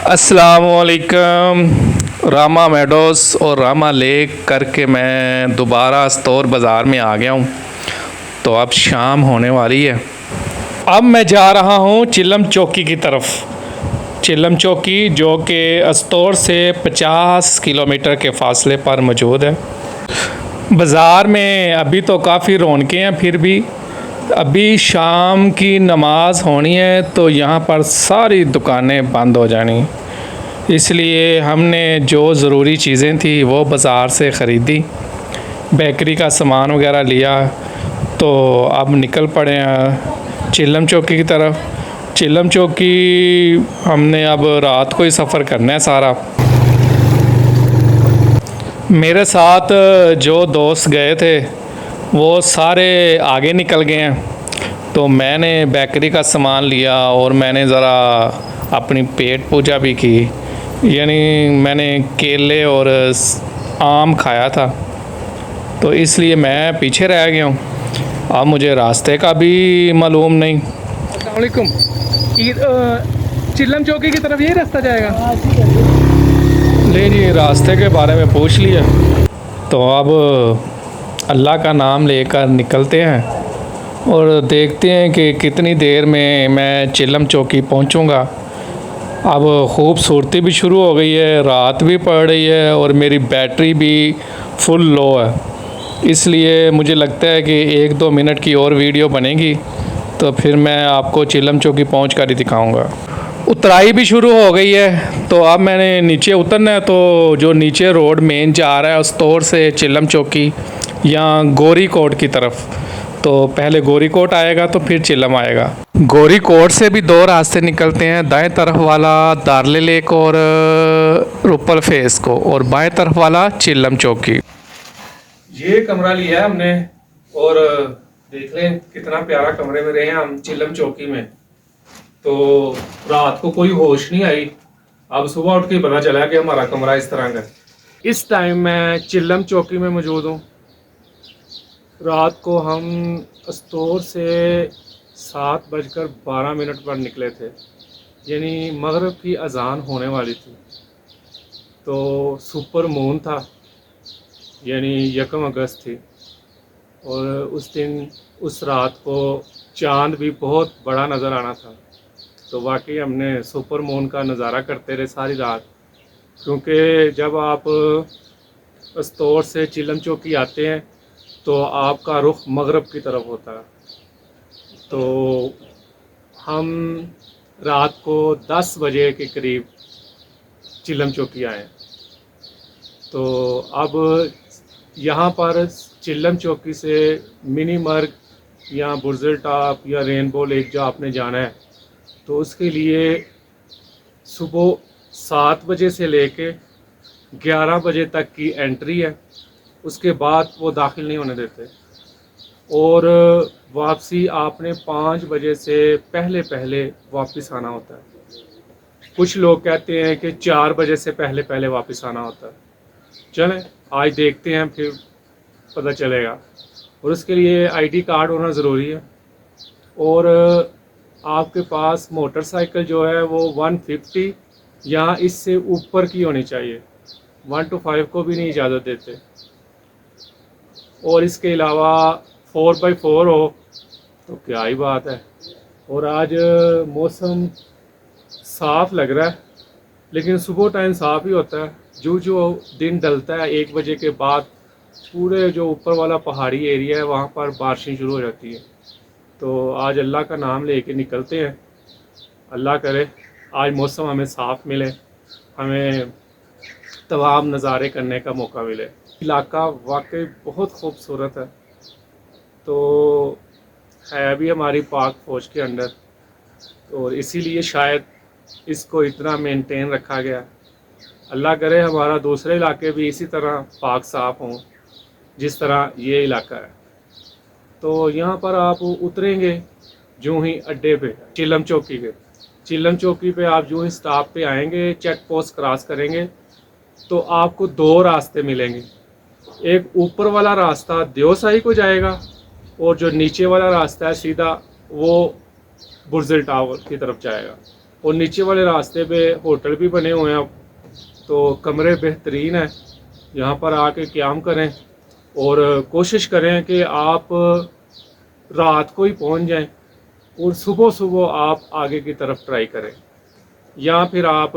अस्सलामुअलैकुम। रामा मेडोस और रामा लेक करके मैं दोबारा अस्तौर बाज़ार में आ गया हूँ। तो अब शाम होने वाली है। अब मैं जा रहा हूँ चिल्लम चौकी की तरफ। चिल्लम चौकी जो कि अस्तौर से 50 किलोमीटर के फ़ासले पर मौजूद है। बाज़ार में अभी तो काफ़ी रौनकें हैं, फिर भी अभी शाम की नमाज़ होनी है तो यहाँ पर सारी दुकानें बंद हो जानी, इसलिए हमने जो ज़रूरी चीज़ें थी वो बाज़ार से ख़रीदी, बेकरी का सामान वगैरह लिया। तो अब निकल पड़े हैं चिल्लम चौकी की तरफ। चिल्लम चौकी हमने अब रात को ही सफ़र करना है सारा। मेरे साथ जो दोस्त गए थे वो सारे आगे निकल गए हैं, तो मैंने बेकरी का सामान लिया और मैंने ज़रा अपनी पेट पूजा भी की, यानी मैंने केले और आम खाया था, तो इसलिए मैं पीछे रह गया हूँ। अब मुझे रास्ते का भी मालूम नहीं। अस्सलाम वालेकुम। चिल्लम चौकी की तरफ यही रास्ता जाएगा? ले जी, रास्ते के बारे में पूछ लिया, तो अब अल्लाह का नाम लेकर निकलते हैं और देखते हैं कि कितनी देर में मैं चिल्लम चौकी पहुंचूंगा। अब खूबसूरती भी शुरू हो गई है, रात भी पड़ रही है और मेरी बैटरी भी फुल लो है, इसलिए मुझे लगता है कि 1-2 मिनट की और वीडियो बनेगी तो फिर मैं आपको चिल्लम चौकी पहुँच कर ही दिखाऊँगा। उतराई भी शुरू हो गई है, तो अब मैंने नीचे उतरना है। तो जो नीचे रोड मेन जा रहा है अस्तौर से चिल्लम चौकी या गोरी कोट की तरफ, तो पहले गोरी कोट आएगा तो फिर चिल्लम आएगा। गोरी कोट से भी 2 रास्ते निकलते हैं, दाएं तरफ वाला दारले लेक और रुपल फेस को, और बाएं तरफ वाला चिल्लम चौकी। ये कमरा लिया है हमने और देख लें कितना प्यारा कमरे में रहे हैं हम चिल्लम चौकी में। तो रात को कोई होश नहीं आई, अब सुबह उठ के पता चला कि हमारा कमरा इस तरह का। इस टाइम मैं चिल्लम चौकी में मौजूद हूँ। रात को हम अस्तौर से 7:12 पर निकले थे, यानी मगरिब की अजान होने वाली थी। तो सुपर मून था, यानी 1 अगस्त थी, और उस दिन उस रात को चांद भी बहुत बड़ा नज़र आना था। तो वाकई हमने सुपर मून का नज़ारा करते रहे सारी रात, क्योंकि जब आप अस्तौर से चिल्लम चौकी आते हैं तो आपका रुख मगरब की तरफ होता है। तो हम रात को 10 बजे के करीब चिल्लम चौकी आए। तो अब यहाँ पर चिल्लम चौकी से मिनी मर्ग या बुर्ज़िल टॉप या रेनबो लेक जो आपने जाना है, तो उसके लिए सुबह 7 बजे से लेके 11 बजे तक की एंट्री है, उसके बाद वो दाखिल नहीं होने देते। और वापसी आपने 5 बजे से पहले पहले वापस आना होता है। कुछ लोग कहते हैं कि 4 बजे से पहले पहले वापस आना होता है। चलें आज देखते हैं, फिर पता चलेगा। और उसके लिए आईडी कार्ड होना ज़रूरी है, और आपके पास मोटरसाइकिल जो है वो 150 या इससे ऊपर की होनी चाहिए, 1 to 5 को भी नहीं इजाज़त देते। और इसके अलावा 4x4 हो तो क्या ही बात है। और आज मौसम साफ़ लग रहा है, लेकिन सुबह टाइम साफ़ ही होता है। जो दिन ढलता है 1 बजे के बाद, पूरे जो ऊपर वाला पहाड़ी एरिया है वहाँ पर बारिशें शुरू हो जाती है। तो आज अल्लाह का नाम लेके निकलते हैं। अल्लाह करे आज मौसम हमें साफ़ मिले, हमें तमाम नज़ारे करने का मौका मिले। इलाका वाकई बहुत खूबसूरत है। तो है भी हमारी पाक फ़ौज के अंडर, और इसीलिए शायद इसको इतना मेंटेन रखा गया। अल्लाह करे हमारा दूसरे इलाके भी इसी तरह पाक साफ़ हों जिस तरह ये इलाका है। तो यहाँ पर आप उतरेंगे जो ही अड्डे पे चिल्लम चौकी के, चिल्लम चौकी पे आप जो ही स्टॉप पे आएंगे, चेक पोस्ट क्रॉस करेंगे तो आपको 2 रास्ते मिलेंगे। एक ऊपर वाला रास्ता देवसाई को जाएगा, और जो नीचे वाला रास्ता है सीधा वो बुर्ज़िल टावर की तरफ जाएगा। और नीचे वाले रास्ते पे होटल भी बने हुए हैं अब, तो कमरे बेहतरीन हैं। यहाँ पर आके क़याम करें और कोशिश करें कि आप रात को ही पहुँच जाएं और सुबह सुबह आप आगे की तरफ ट्राई करें, या फिर आप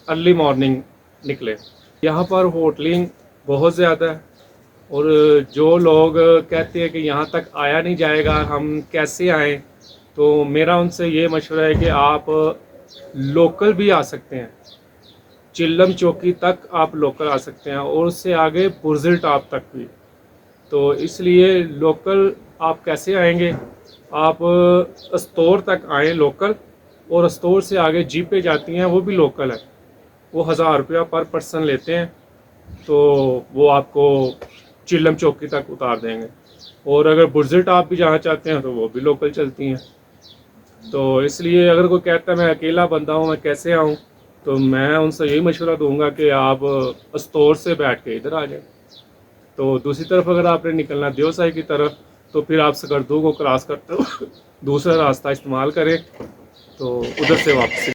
अर्ली मॉर्निंग निकलें। यहाँ पर होटलिंग बहुत ज़्यादा है और जो लोग कहते हैं कि यहाँ तक आया नहीं जाएगा, हम कैसे आएँ, तो मेरा उनसे ये मशवरा है कि आप लोकल भी आ सकते हैं। चिल्लम चौकी तक आप लोकल आ सकते हैं और उससे आगे बुर्जिल टॉप तक भी। तो इसलिए लोकल आप कैसे आएंगे, आप अस्तौर तक आएँ लोकल, और अस्तौर से आगे जीपें जाती हैं, वो भी लोकल है, वो 1000 रुपया पर पर्सन लेते हैं, तो वो आपको चिल्लम चौकी तक उतार देंगे। और अगर बुर्जिल टॉप भी जाना चाहते हैं तो वो भी लोकल चलती हैं। तो इसलिए अगर कोई कहता है मैं अकेला बंदा हूँ, मैं कैसे आऊँ, तो मैं उनसे यही मशवरा दूंगा कि आप अस्तौर से बैठ के इधर आ जाएं। तो दूसरी तरफ अगर आपने निकलना देवसाई की तरफ, तो फिर आप सकरदू को क्रॉस करते हो दूसरा रास्ता इस्तेमाल करें, तो उधर से वापसी